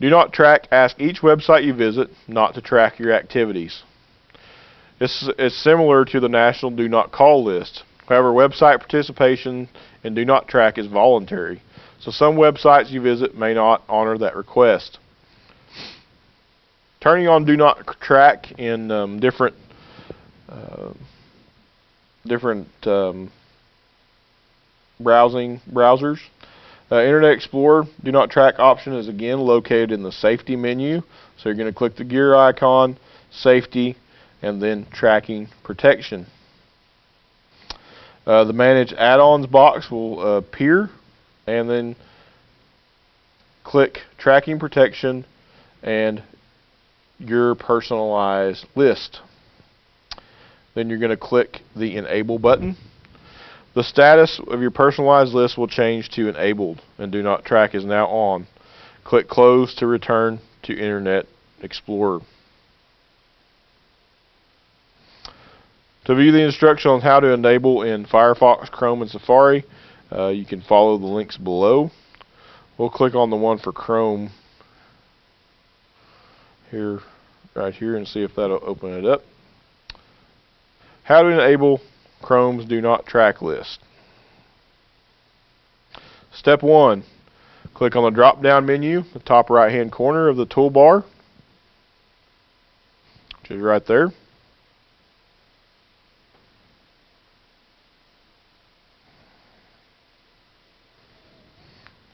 Do Not Track asks each website you visit not to track your activities. It's similar to the National Do Not Call list. However, website participation in Do Not Track is voluntary, so some websites you visit may not honor that request. Turning on Do Not Track in different browsers. Internet Explorer Do Not Track option is again located in the Safety menu. So you're going to click the gear icon, Safety, and then Tracking Protection. The Manage Add-ons box will appear, and then click Tracking Protection and Your Personalized List. Then you're going to click the Enable button. The status of your personalized list will change to enabled, and Do Not Track is now on. Click Close to return to Internet Explorer. To view the instruction on how to enable in Firefox, Chrome, and Safari, you can follow the links below. We'll click on the one for Chrome here, right here, and see if that'll open it up. How to enable Chrome's Do Not Track list. Step 1. Click on the drop-down menu, the top right-hand corner of the toolbar, which is right there.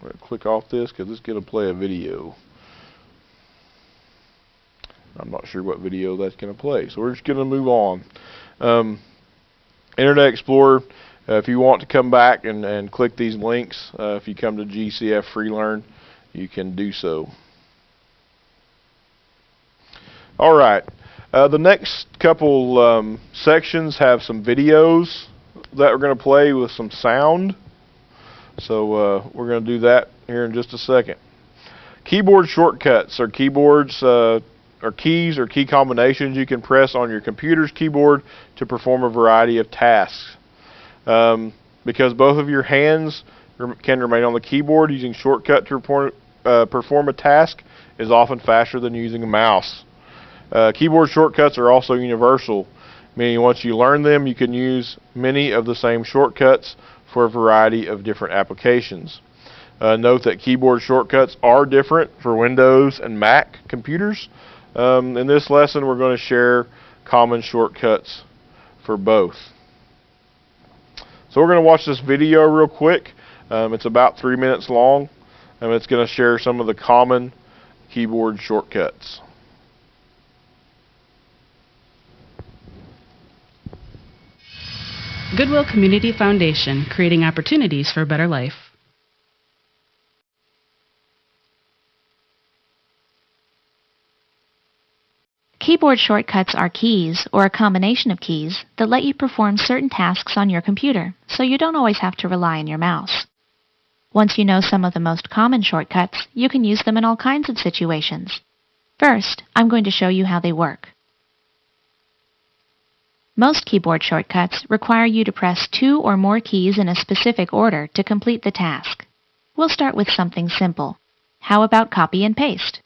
I'm going to click off this because it's going to play a video. I'm not sure what video that's going to play, so we're just going to move on. Internet Explorer, if you want to come back and click these links, if you come to GCF FreeLearn, you can do so. Alright, the next couple sections have some videos that we're going to play with some sound. So we're going to do that here in just a second. Keyboard shortcuts are keyboards or keys or key combinations you can press on your computer's keyboard to perform a variety of tasks. Because both of your hands can remain on the keyboard, using shortcut to perform a task is often faster than using a mouse. Keyboard shortcuts are also universal, meaning once you learn them, you can use many of the same shortcuts for a variety of different applications. Note that keyboard shortcuts are different for Windows and Mac computers. In this lesson, we're going to share common shortcuts for both. So we're going to watch this video real quick. It's about 3 minutes long, and it's going to share some of the common keyboard shortcuts. Goodwill Community Foundation, creating opportunities for a better life. Keyboard shortcuts are keys, or a combination of keys, that let you perform certain tasks on your computer, so you don't always have to rely on your mouse. Once you know some of the most common shortcuts, you can use them in all kinds of situations. First, I'm going to show you how they work. Most keyboard shortcuts require you to press 2 or more keys in a specific order to complete the task. We'll start with something simple. How about copy and paste?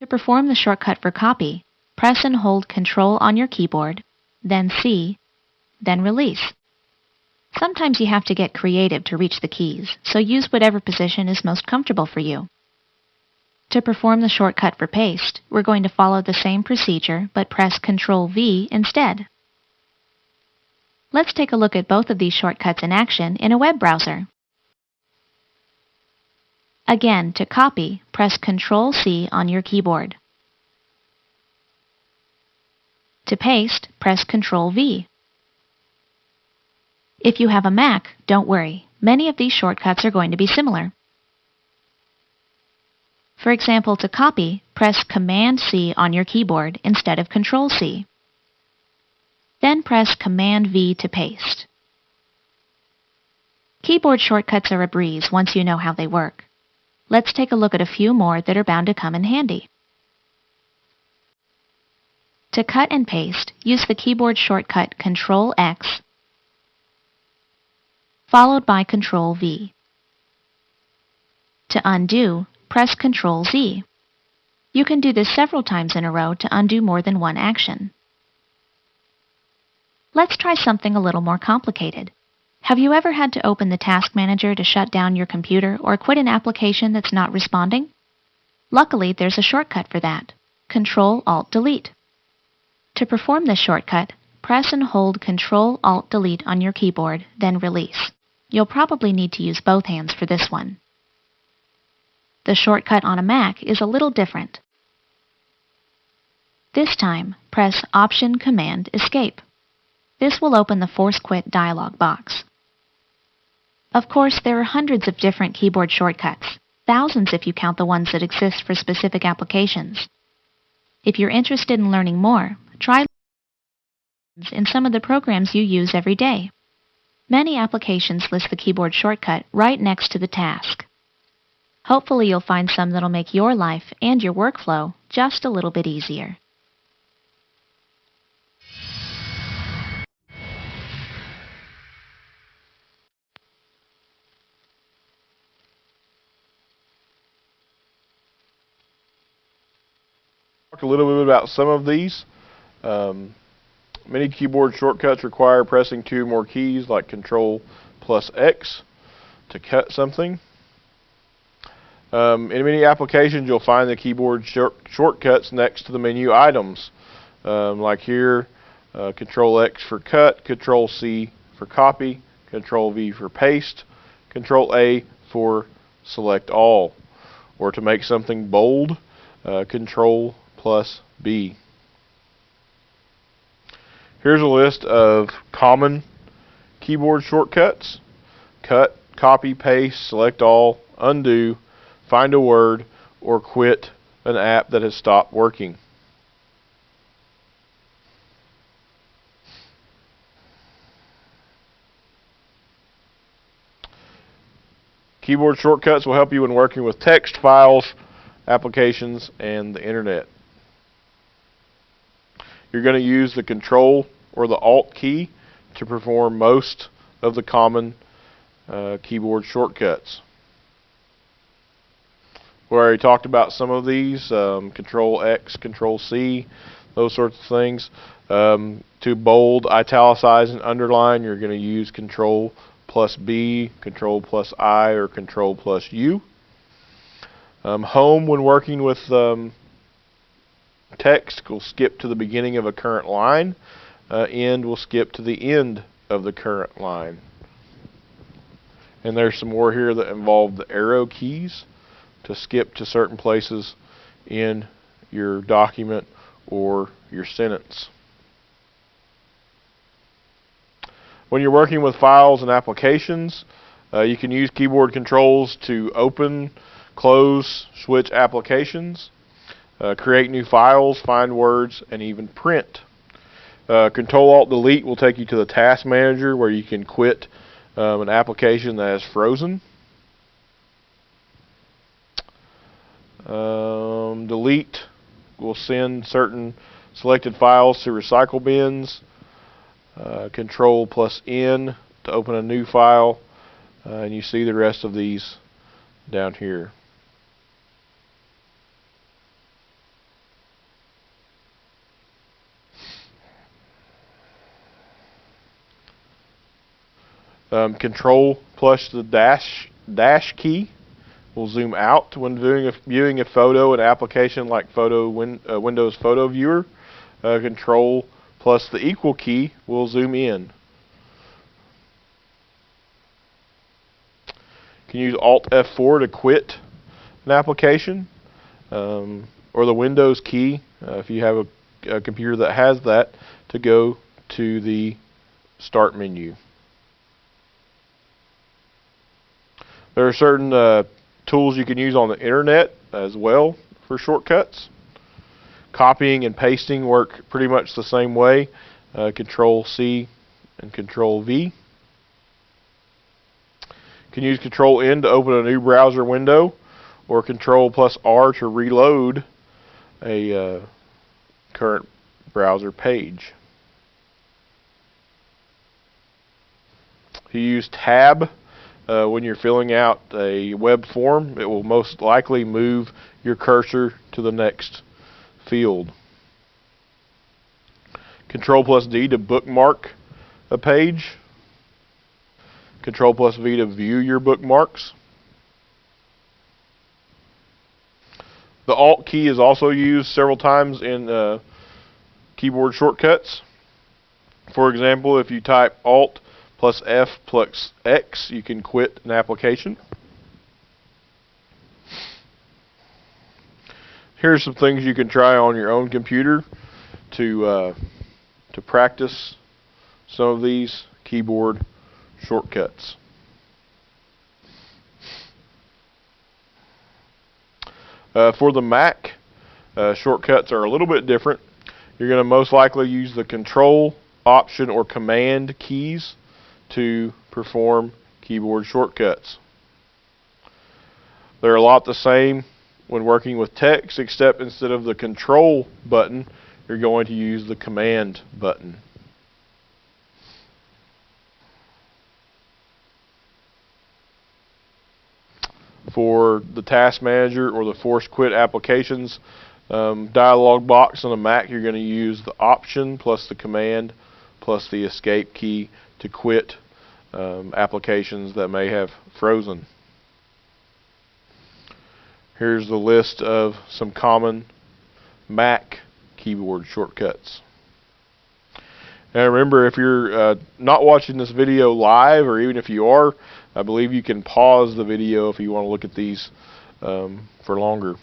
To perform the shortcut for copy, press and hold Control on your keyboard, then C, then release. Sometimes you have to get creative to reach the keys, so use whatever position is most comfortable for you. To perform the shortcut for paste, we're going to follow the same procedure, but press Control V instead. Let's take a look at both of these shortcuts in action in a web browser. Again, to copy, press Control-C on your keyboard. To paste, press Control-V. If you have a Mac, don't worry. Many of these shortcuts are going to be similar. For example, to copy, press Command-C on your keyboard instead of Control-C. Then press Command-V to paste. Keyboard shortcuts are a breeze once you know how they work. Let's take a look at a few more that are bound to come in handy. To cut and paste, use the keyboard shortcut Control-X, followed by Control-V. To undo, press Control-Z. You can do this several times in a row to undo more than one action. Let's try something a little more complicated. Have you ever had to open the Task Manager to shut down your computer or quit an application that's not responding? Luckily, there's a shortcut for that. Control-Alt-Delete. To perform this shortcut, press and hold Control-Alt-Delete on your keyboard, then release. You'll probably need to use both hands for this one. The shortcut on a Mac is a little different. This time, press Option-Command-Escape. This will open the Force Quit dialog box. Of course, there are hundreds of different keyboard shortcuts, thousands if you count the ones that exist for specific applications. If you're interested in learning more, try in some of the programs you use every day. Many applications list the keyboard shortcut right next to the task. Hopefully you'll find some that'll make your life and your workflow just a little bit easier. Talk a little bit about some of these. Many keyboard shortcuts require pressing 2 more keys, like Control plus X, to cut something. In many applications, you'll find the keyboard shortcuts next to the menu items, like here, Control X for cut, Control C for copy, Control V for paste, Control A for select all, or to make something bold, Control plus B. Here's a list of common keyboard shortcuts: cut, copy, paste, select all, undo, find a word, or quit an app that has stopped working. Keyboard shortcuts will help you when working with text files, applications, and the internet. You're going to use the Control or the Alt key to perform most of the common keyboard shortcuts. We already talked about some of these, Control X, Control C, those sorts of things. To bold, italicize, and underline, you're going to use Control plus B, Control plus I, or Control plus U. Home, when working with text, will skip to the beginning of a current line. End will skip to the end of the current line. And there's some more here that involve the arrow keys to skip to certain places in your document or your sentence. When you're working with files and applications, you can use keyboard controls to open, close, switch applications, create new files, find words, and even print. Control-Alt-Delete will take you to the task manager where you can quit an application that is frozen. Delete will send certain selected files to recycle bins. Control plus N to open a new file. And you see the rest of these down here. Control plus the dash key will zoom out when viewing a photo in an application like Windows Photo Viewer. Control plus the equal key will zoom in. You can use Alt F4 to quit an application, or the Windows key if you have a computer that has that, to go to the Start menu. There are certain tools you can use on the internet as well for shortcuts. Copying and pasting work pretty much the same way. Control C and Control V. You can use Control N to open a new browser window, or Control plus R to reload a current browser page. If you use Tab when you're filling out a web form, it will most likely move your cursor to the next field. Control plus D to bookmark a page. Control plus V to view your bookmarks. The Alt key is also used several times in keyboard shortcuts. For example, if you type Alt plus F plus X, you can quit an application. Here's some things you can try on your own computer to practice some of these keyboard shortcuts. For the Mac, shortcuts are a little bit different. You're going to most likely use the Control, Option, or Command keys to perform keyboard shortcuts. They're a lot the same when working with text, except instead of the Control button, you're going to use the Command button. For the Task Manager or the Force Quit applications dialog box on a Mac, you're going to use the Option plus the Command plus the Escape key to quit applications that may have frozen. Here's the list of some common Mac keyboard shortcuts. And remember, if you're not watching this video live, or even if you are, I believe you can pause the video if you want to look at these for longer.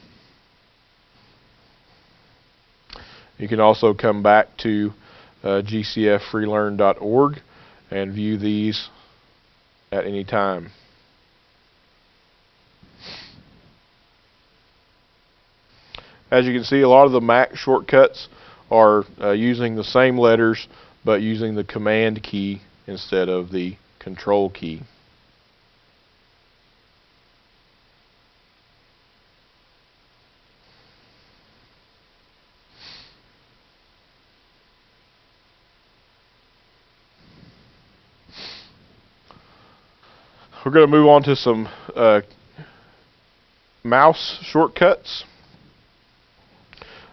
You can also come back to gcffreelearn.org and view these at any time. As you can see, a lot of the Mac shortcuts are using the same letters, but using the Command key instead of the Control key. We're going to move on to some mouse shortcuts.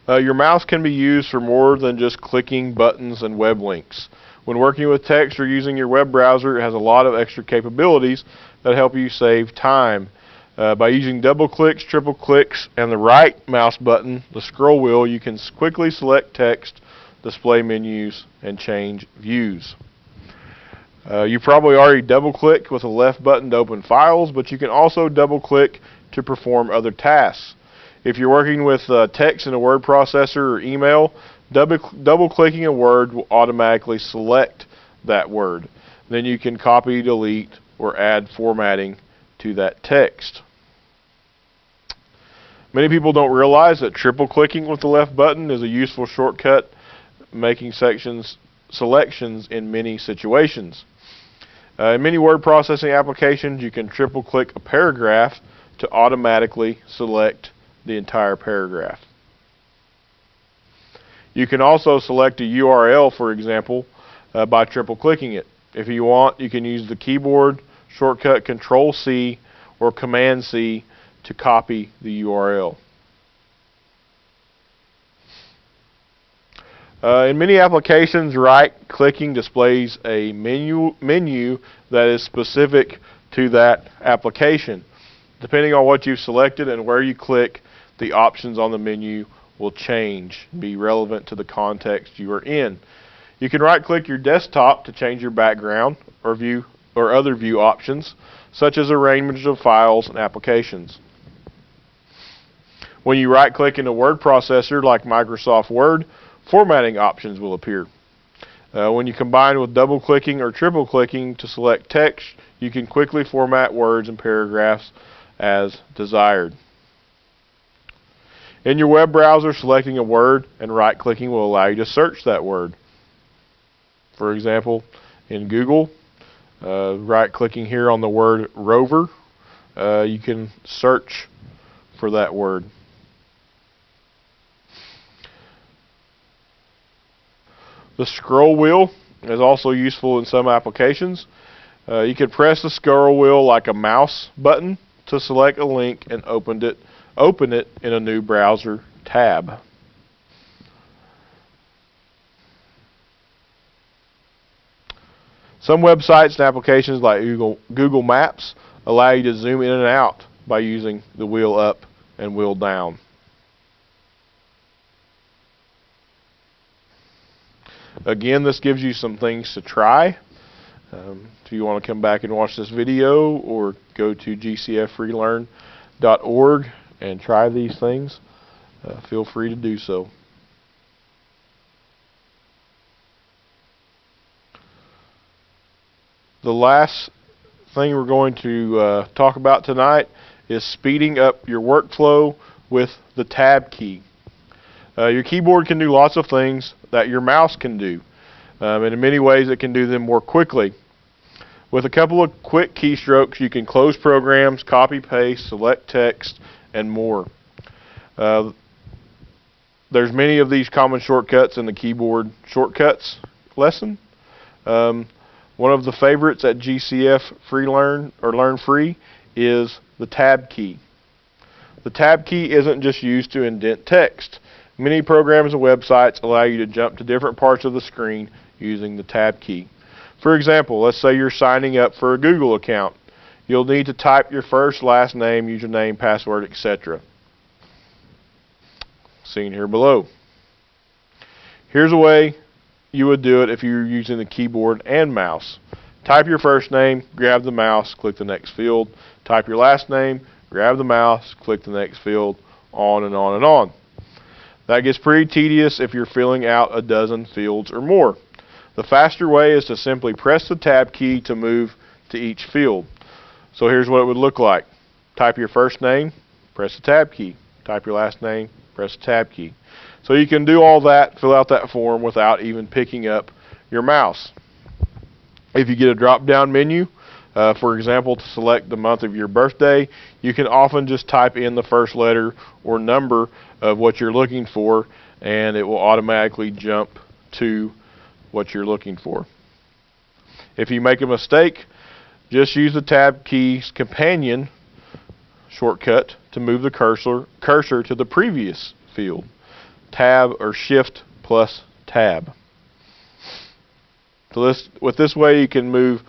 Your mouse can be used for more than just clicking buttons and web links. When working with text or using your web browser, it has a lot of extra capabilities that help you save time. By using double clicks, triple clicks, and the right mouse button, the scroll wheel, you can quickly select text, display menus, and change views. You probably already double click with the left button to open files, but you can also double click to perform other tasks. If you're working with text in a word processor or email, double clicking a word will automatically select that word. Then you can copy, delete, or add formatting to that text. Many people don't realize that triple clicking with the left button is a useful shortcut, making selections in many situations. In many word processing applications, you can triple click a paragraph to automatically select the entire paragraph. You can also select a URL, for example, by triple clicking it. If you want, you can use the keyboard shortcut Control-C or Command-C to copy the URL. In many applications, right-clicking displays a menu that is specific to that application. Depending on what you've selected and where you click, the options on the menu will change, be relevant to the context you are in. You can right-click your desktop to change your background or other view options, such as arrangement of files and applications. When you right-click in a word processor like Microsoft Word, formatting options will appear. When you combine with double-clicking or triple-clicking to select text, you can quickly format words and paragraphs as desired. In your web browser, selecting a word and right-clicking will allow you to search that word. For example, in Google, right-clicking here on the word rover, you can search for that word. The scroll wheel is also useful in some applications. You can press the scroll wheel like a mouse button to select a link and open it in a new browser tab. Some websites and applications like Google Maps allow you to zoom in and out by using the wheel up and wheel down. Again, this gives you some things to try. If you want to come back and watch this video or go to gcffreelearn.org and try these things, feel free to do so. The last thing we're going to talk about tonight is speeding up your workflow with the Tab key. Your keyboard can do lots of things that your mouse can do, and in many ways it can do them more quickly. With a couple of quick keystrokes, you can close programs, copy, paste, select text, and more. There's many of these common shortcuts in the keyboard shortcuts lesson. One of the favorites at GCF Freelearn or Learn Free is the Tab key. The Tab key isn't just used to indent text. Many programs and websites allow you to jump to different parts of the screen using the Tab key. For example, let's say you're signing up for a Google account. You'll need to type your first, last name, username, password, etc. Seen here below. Here's a way you would do it if you're using the keyboard and mouse. Type your first name, grab the mouse, click the next field. Type your last name, grab the mouse, click the next field, on and on and on. That gets pretty tedious if you're filling out a dozen fields or more. The faster way is to simply press the Tab key to move to each field. So here's what it would look like. Type your first name, press the Tab key. Type your last name, press the Tab key. So you can do all that, fill out that form without even picking up your mouse. If you get a drop-down menu, for example, to select the month of your birthday, you can often just type in the first letter or number of what you're looking for, and it will automatically jump to what you're looking for. If you make a mistake, just use the Tab key's companion shortcut to move the cursor to the previous field. Tab or Shift plus Tab. So with this way you can move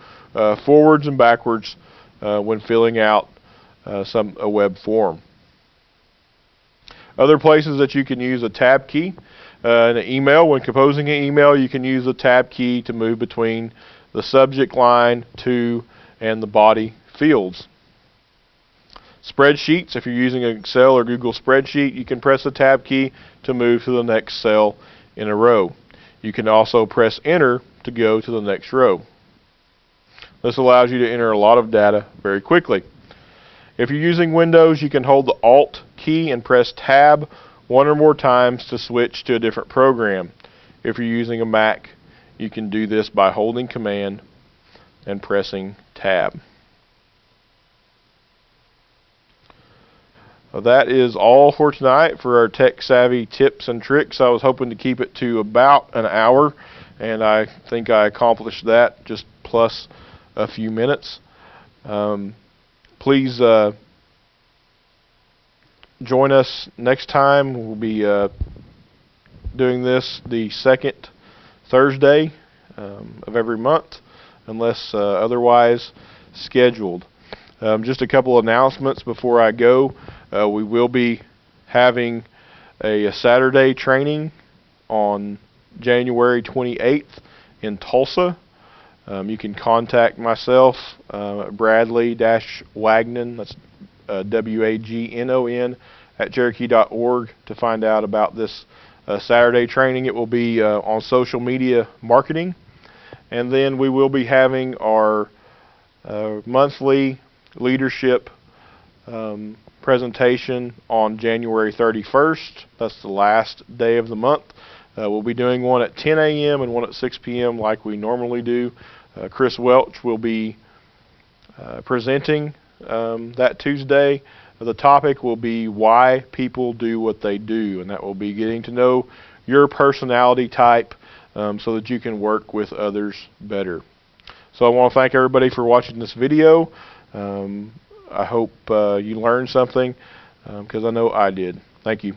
forwards and backwards when filling out a web form. Other places that you can use a tab key. In an email, when composing an email, you can use the tab key to move between the subject line, to, and the body fields. Spreadsheets, if you're using an Excel or Google spreadsheet, you can press the tab key to move to the next cell in a row. You can also press enter to go to the next row. This allows you to enter a lot of data very quickly. If you're using Windows, you can hold the Alt key and press Tab one or more times to switch to a different program. If you're using a Mac, you can do this by holding Command and pressing Tab. That is all for tonight for our Tech Savvy tips and tricks. I was hoping to keep it to about an hour, and I think I accomplished that, just plus a few minutes. Please join us next time. We'll be doing this the second Thursday of every month, unless otherwise scheduled. Just a couple announcements before I go. We will be having a Saturday training on January 28th in Tulsa. You can contact myself, Bradley-Wagnon, that's Wagnon, at Cherokee.org to find out about this Saturday training. It will be on social media marketing. And then we will be having our monthly leadership presentation on January 31st. That's the last day of the month. We'll be doing one at 10 a.m. and one at 6 p.m. like we normally do. Chris Welch will be presenting that Tuesday. The topic will be why people do what they do, and that will be getting to know your personality type so that you can work with others better. So I want to thank everybody for watching this video. I hope you learned something because I know I did. Thank you.